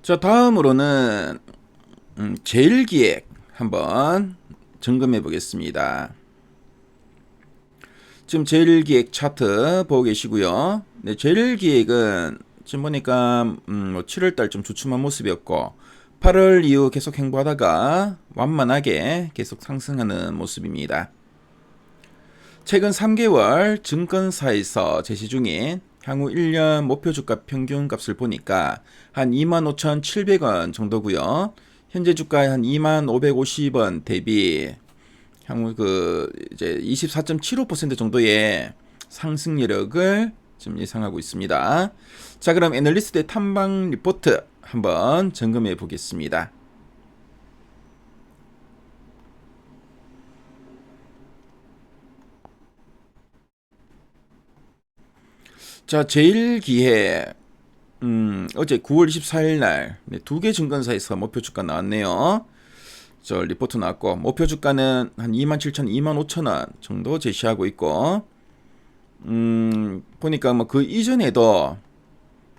자, 다음으로는 제일기획 한번 점검해 보겠습니다. 지금 제일기획 차트 보고 계시고요. 네, 제일기획은 지금 보니까 7월달 좀 주춤한 모습이었고 8월 이후 계속 행보하다가 완만하게 계속 상승하는 모습입니다. 최근 3개월 증권사에서 제시 중인 향후 1년 목표 주가 평균 값을 보니까 한 25,700원 정도고요. 현재 주가 한 25,550원 대비 향후 이제 24.75% 정도의 상승 여력을 지금 예상하고 있습니다. 자, 그럼 애널리스트의 탐방 리포트 한번 점검해 보겠습니다. 자, 제일기해 어제 9월 24일 날 두 개 증권사에서 목표 주가 나왔네요. 저 리포트 나왔고 목표 주가는 한 27,000, 25,000원 정도 제시하고 있고 보니까 뭐 그 이전에도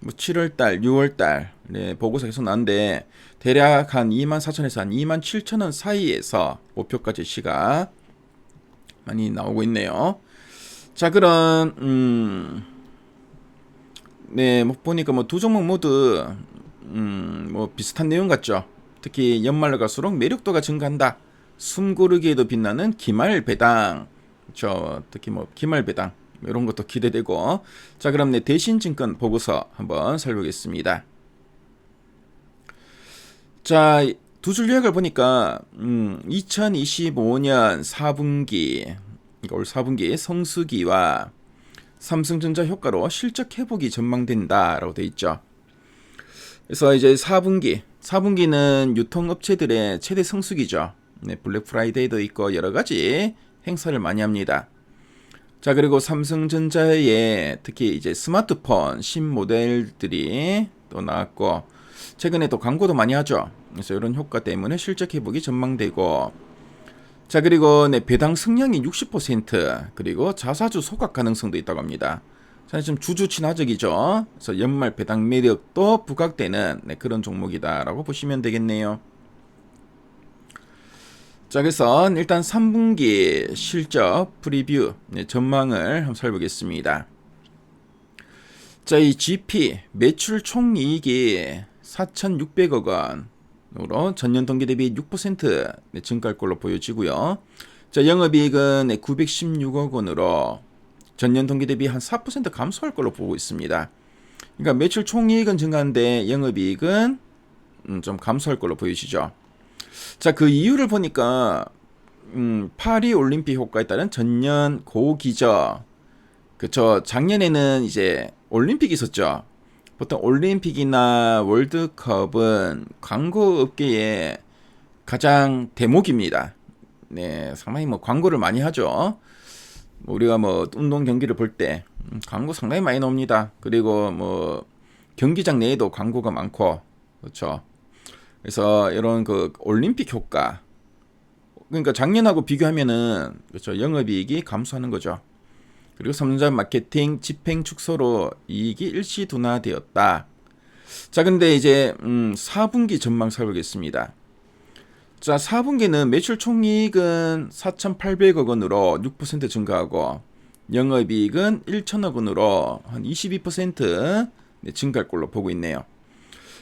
뭐 7월달, 6월달 보고서 계속 나왔는데 대략 한 24,000에서 한 27,000원 사이에서 목표가 제시가 많이 나오고 있네요. 자, 그럼 네, 뭐 보니까 뭐 두 종목 모두 뭐 비슷한 내용 같죠. 특히 연말로 갈수록 매력도가 증가한다. 숨고르기에도 빛나는 기말 배당. 특히 뭐 기말 배당 이런 것도 기대되고. 자, 그럼 네, 대신증권 보고서 한번 살펴보겠습니다. 자, 두 줄 요약을 보니까 2025년 4분기 그러니까 올 4분기 성수기와 삼성전자 효과로 실적 회복이 전망된다라고 돼 있죠. 그래서 이제 4분기는 유통업체들의 최대 성수기죠. 네, 블랙 프라이데이도 있고 여러 가지 행사를 많이 합니다. 자, 그리고 삼성전자의 특히 이제 스마트폰 신모델들이 또 나왔고 최근에 또 광고도 많이 하죠. 그래서 이런 효과 때문에 실적 회복이 전망되고 자, 그리고 네, 배당 승량이 60% 그리고 자사주 소각 가능성도 있다고 합니다. 자, 지금 주주 친화적이죠. 그래서 연말 배당 매력도 부각되는 그런 종목이다라고 보시면 되겠네요. 자, 그래서 일단 3분기 실적 프리뷰 전망을 한번 살펴보겠습니다. 자, 이 GP 매출 총이익이 4,600억 원으로 전년 동기 대비 6% 증가할 걸로 보여지고요. 자, 영업이익은 916억 원으로 전년 동기 대비 한 4% 감소할 걸로 보고 있습니다. 그러니까 매출 총이익은 증가한데 영업이익은 좀 감소할 걸로 보이시죠. 자, 그 이유를 보니까 파리 올림픽 효과에 따른 전년 고기저. 그쵸. 작년에는 이제 올림픽이 있었죠. 보통 올림픽이나 월드컵은 광고 업계의 가장 대목입니다. 네, 상당히 뭐 광고를 많이 하죠. 우리가 뭐 운동 경기를 볼 때 광고 상당히 많이 나옵니다. 그리고 뭐 경기장 내에도 광고가 많고 그렇죠. 그래서 이런 그 올림픽 효과 그러니까 작년하고 비교하면은 그렇죠. 영업이익이 감소하는 거죠. 그리고 삼성전자 마케팅 집행 축소로 이익이 일시둔화되었다. 자, 근데 이제 4분기 전망 살펴보겠습니다. 자, 4분기는 매출 총이익은 4,800억 원으로 6% 증가하고 영업이익은 1,000억 원으로 한 22% 증가할 걸로 보고 있네요.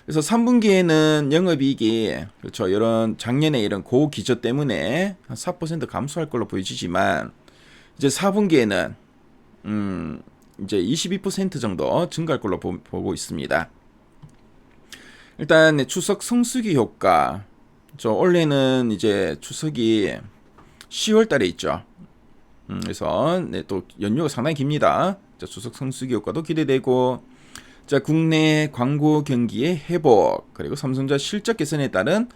그래서 3분기에는 영업이익이 그렇죠. 이런 작년에 이런 고기저 때문에 한 4% 감소할 걸로 보여지지만 이제 4분기에는 이제 22% 정도 증가할 걸로 보고 있습니다. 일단 추석 성수기 효과 원래는 이제 추석이 10월 달에 있죠. 그래서 또 연휴가 상당히 깁니다. 자, 추석 성수기 효과도 기대되고 자, 국내 광고 경기의 회복 그리고 삼성전자 실적 개선에 따른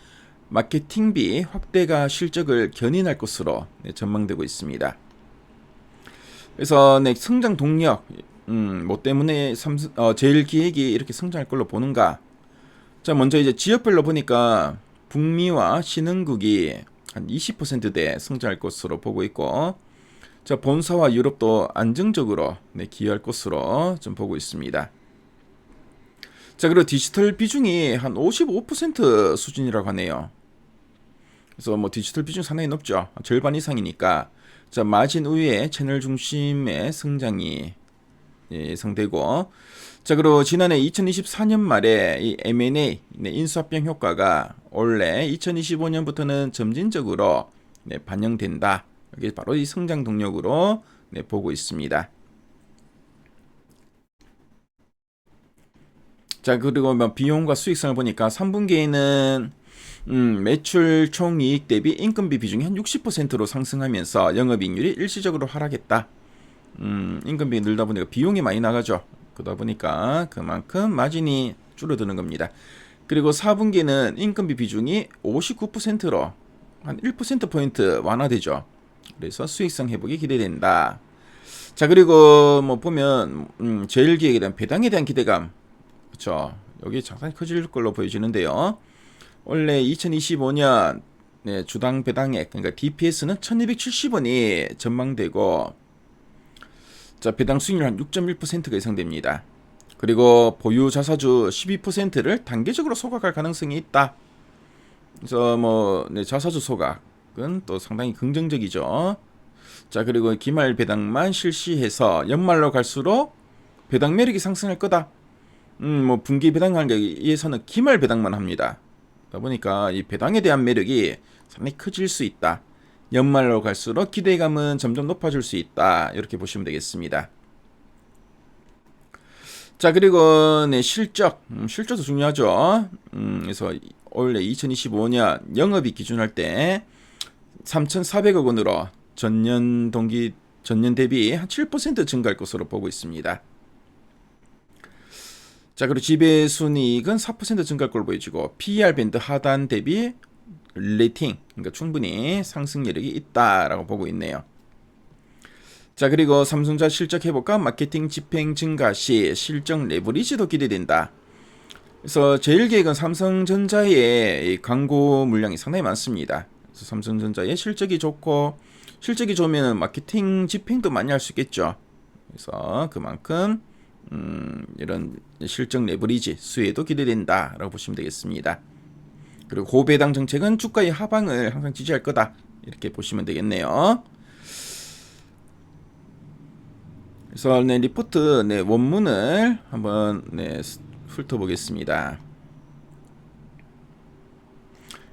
마케팅비 확대가 실적을 견인할 것으로 전망되고 있습니다. 그래서 성장 동력 뭐 때문에 제일기획이 이렇게 성장할 걸로 보는가? 자, 먼저 이제 지역별로 보니까 북미와 신흥국이 한 20%대 성장할 것으로 보고 있고 자, 본사와 유럽도 안정적으로 기여할 것으로 좀 보고 있습니다. 자, 그리고 디지털 비중이 한 55% 수준이라고 하네요. 그래서 뭐 디지털 비중 상당히 높죠. 절반 이상이니까. 자, 마진 우위에 채널 중심의 성장이 예상되고. 자, 그리고 지난해 2024년 말에 이 M&A 인수합병 효과가 원래 2025년부터는 점진적으로 반영된다. 이게 바로 이 성장 동력으로 보고 있습니다. 자, 그리고 뭐 비용과 수익성을 보니까 3분기에는 매출 총이익 대비 인건비 비중이 한 60%로 상승하면서 영업이익률이 일시적으로 하락했다. 인건비 늘다 보니까 비용이 많이 나가죠. 그러다 보니까 그만큼 마진이 줄어드는 겁니다. 그리고 4분기는 인건비 비중이 59%로 한 1%포인트 완화되죠. 그래서 수익성 회복이 기대된다. 자, 그리고 뭐 보면 제일기획에 대한 배당에 대한 기대감, 그렇죠. 여기 상당히 커질 걸로 보여지는데요. 원래 2025년 주당 배당액, 그러니까 DPS는 1270원이 전망되고, 자, 배당 수익률 한 6.1%가 예상됩니다. 그리고 보유 자사주 12%를 단계적으로 소각할 가능성이 있다. 그래서 뭐 자사주 소각은 또 상당히 긍정적이죠. 자, 그리고 기말 배당만 실시해서 연말로 갈수록 배당 매력이 상승할 거다. 뭐 분기 배당하는 게 위해서는 기말 배당만 합니다. 그러다 보니까 이 배당에 대한 매력이 상당히 커질 수 있다. 연말로 갈수록 기대감은 점점 높아질 수 있다. 이렇게 보시면 되겠습니다. 자, 그리고 실적도 중요하죠. 그래서 원래 2025년 영업이익 기준할 때 3,400억 원으로 전년 대비 한 7% 증가할 것으로 보고 있습니다. 자, 그리고 지배순이익은 4% 증가할 걸로 보여지고 PER 밴드 하단 대비 레이팅, 그러니까 충분히 상승 여력이 있다라고 보고 있네요. 자, 그리고 삼성전자 실적 회복과 마케팅 집행 증가 시 실적 레버리지도 기대된다. 그래서 제일기획은 삼성전자의 이 광고 물량이 상당히 많습니다. 그래서 삼성전자의 실적이 좋고 실적이 좋으면 마케팅 집행도 많이 할 수 있겠죠. 그래서 그만큼 이런 실적 레버리지 수혜도 기대된다라고 보시면 되겠습니다. 그리고 고배당 정책은 주가의 하방을 항상 지지할 거다. 이렇게 보시면 되겠네요. 그래서 리포트 원문을 한번 훑어보겠습니다.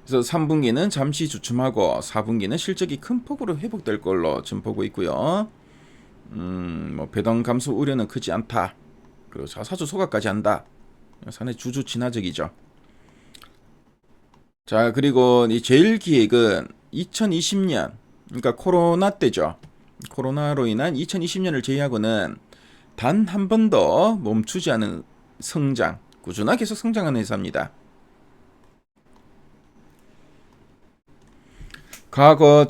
그래서 3분기는 잠시 주춤하고 4분기는 실적이 큰 폭으로 회복될 걸로 지금 보고 있고요. 뭐 배당 감소 우려는 크지 않다. 그리고 자사주 소각까지 한다. 상당히 주주 친화적이죠. 자, 그리고 이 제일기획은 2020년, 그러니까 코로나 때죠. 코로나로 인한 2020년을 제외하고는 단 한 번도 멈추지 않은 성장, 꾸준하게 계속 성장하는 회사입니다. 과거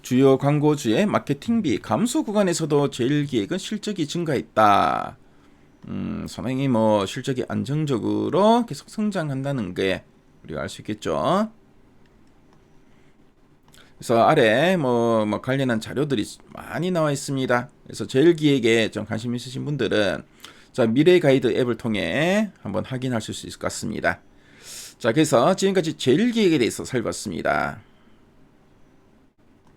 주요 광고주의 마케팅비 감소 구간에서도 제일기획은 실적이 증가했다. 상당히 뭐 실적이 안정적으로 계속 성장한다는 게 우리가 알 수 있겠죠. 그래서 아래 뭐 관련한 자료들이 많이 나와 있습니다. 그래서 제일기획에 좀 관심 있으신 분들은 자, 미래가이드 앱을 통해 한번 확인하실 수 있을 것 같습니다. 자, 그래서 지금까지 제일기획에 대해서 살펴봤습니다.